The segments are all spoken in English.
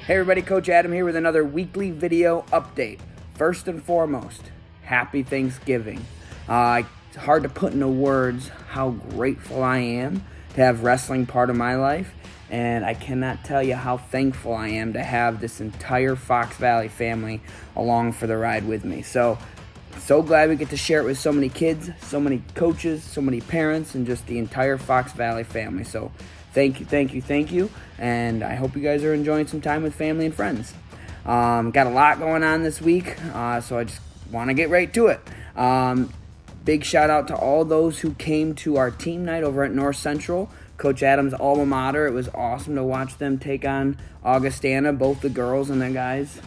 Hey everybody, Coach Adam here with another weekly video update. First and foremost, happy Thanksgiving. It's hard to put into words how grateful I am to have wrestling part of my life, and I cannot tell you how thankful I am to have this entire Fox Valley family along for the ride with me. So glad we get to share it with so many kids, so many coaches, so many parents, and just the entire Fox Valley family. So thank you, and I hope you guys are enjoying some time with family and friends. Got a lot going on this week, so I just want to get right to it. Big shout out to all those who came to our team night over at North Central, Coach Adams' alma mater. It was awesome to watch them take on Augustana, both the girls and the guys.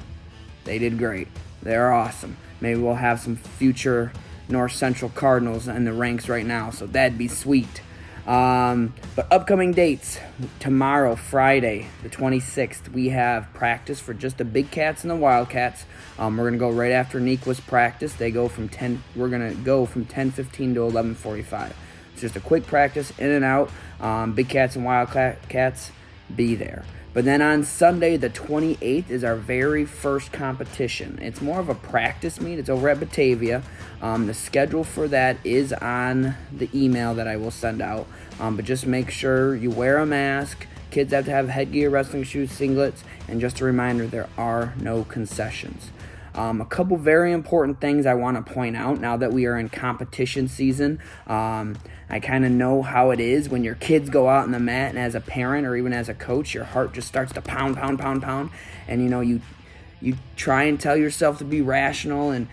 They did great. They're awesome. Maybe we'll have some future North Central Cardinals in the ranks right now, so that'd be sweet. But upcoming dates, tomorrow, Friday, the 26th, we have practice for just the Big Cats and the Wildcats. We're going to go right after Nequa's practice. We're going to go from 10:15 to 11:45. It's just a quick practice, in and out. Big Cats and Wildcats, be there. But then on Sunday, the 28th, is our very first competition. It's more of a practice meet. It's over at Batavia. The schedule for that is on the email that I will send out. But just make sure you wear a mask. Kids have to have headgear, wrestling shoes, singlets. And just a reminder, there are no concessions. A couple very important things I want to point out now that we are in competition season. I kind of know how it is when your kids go out on the mat, and as a parent or even as a coach, your heart just starts to pound. And you try and tell yourself to be rational,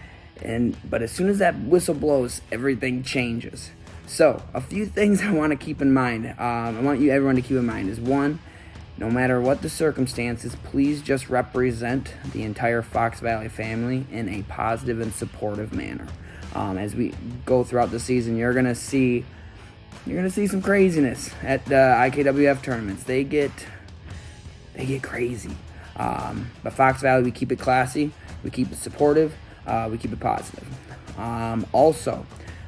but as soon as that whistle blows, everything changes. So a few things I want to keep in mind. I want everyone to keep in mind is, one, no matter what the circumstances, please just represent the entire Fox Valley family in a positive and supportive manner. As we go throughout the season, you're gonna see some craziness at the IKWF tournaments. They get crazy. But Fox Valley, we keep it classy, we keep it supportive, we keep it positive. Also,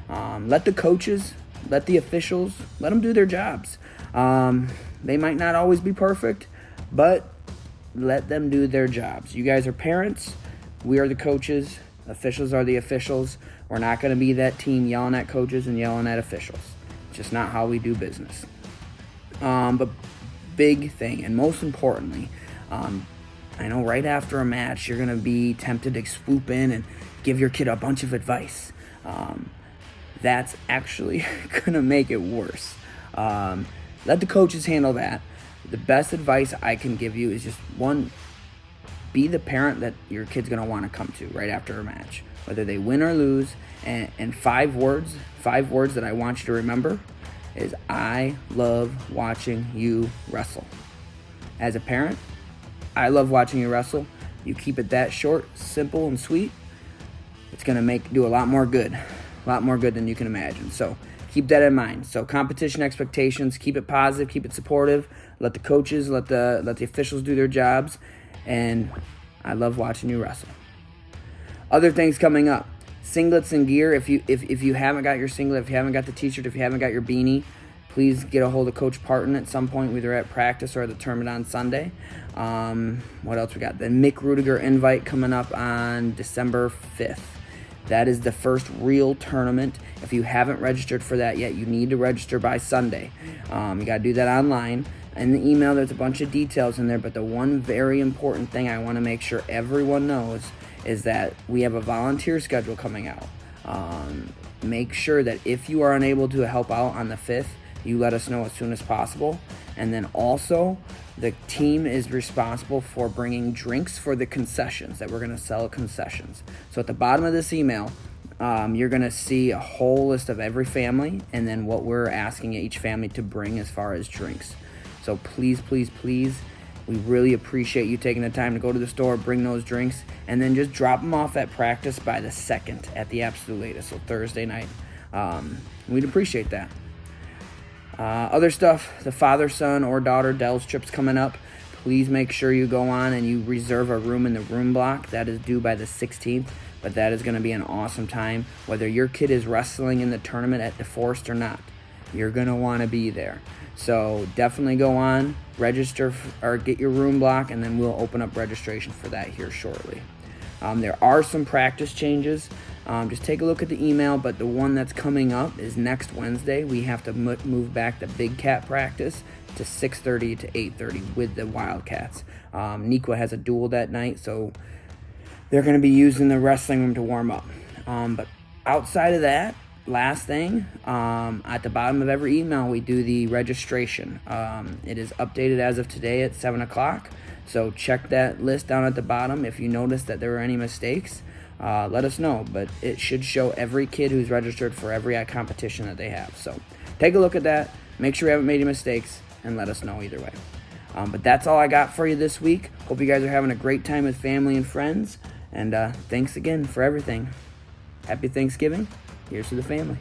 let the coaches, let the officials, let them do their jobs. They might not always be perfect, but let them do their jobs. You guys are parents. We are the coaches. Officials are the officials. We're not going to be that team yelling at coaches and yelling at officials. It's just not how we do business. But big thing, and most importantly, I know right after a match, you're going to be tempted to swoop in and give your kid a bunch of advice. That's actually going to make it worse. Let the coaches handle that. The best advice I can give you is just, one, be the parent that your kid's going to want to come to right after a match, whether they win or lose. And five words that I want you to remember is, I love watching you wrestle. As a parent, I love watching you wrestle. You keep it that short, simple, and sweet, it's going to do a lot more good than you can imagine. So keep that in mind. So competition expectations, keep it positive, keep it supportive. Let the coaches, let the officials do their jobs. And I love watching you wrestle. Other things coming up: singlets and gear. If you haven't got your singlet, if you haven't got the t-shirt, if you haven't got your beanie, please get a hold of Coach Parton at some point, either at practice or at the tournament on Sunday. What else we got? The Mick Rudiger invite coming up on December 5th. That is the first real tournament. If you haven't registered for that yet, you need to register by Sunday. You got to do that online. In the email, there's a bunch of details in there, but the one very important thing I want to make sure everyone knows is that we have a volunteer schedule coming out. Make sure that if you are unable to help out on the 5th, you let us know as soon as possible. And then also, the team is responsible for bringing drinks for the concessions that we're going to sell at concessions. So at the bottom of this email, you're going to see a whole list of every family and then what we're asking each family to bring as far as drinks. So please, we really appreciate you taking the time to go to the store, bring those drinks, and then just drop them off at practice by the 2nd at the absolute latest, so Thursday night. We'd appreciate that. Other stuff, the father-son or daughter Dell's trip's coming up. Please make sure you go on and you reserve a room in the room block. That is due by the 16th, but that is going to be an awesome time, whether your kid is wrestling in the tournament at DeForest or not. You're going to want to be there. So definitely go on, register or get your room block, and then we'll open up registration for that here shortly. There are some practice changes. Just take a look at the email, but the one that's coming up is next Wednesday. We have to move back the Big Cat practice to 6:30 to 8:30 with the Wildcats. Nequa has a duel that night, so they're going to be using the wrestling room to warm up. But outside of that, last thing, at the bottom of every email, we do the registration. It is updated as of today at 7 o'clock. So check that list down at the bottom. If you notice that there are any mistakes, let us know. But it should show every kid who's registered for every competition that they have. So take a look at that. Make sure you haven't made any mistakes, and let us know either way. But that's all I got for you this week. Hope you guys are having a great time with family and friends. And thanks again for everything. Happy Thanksgiving. Here's to the family.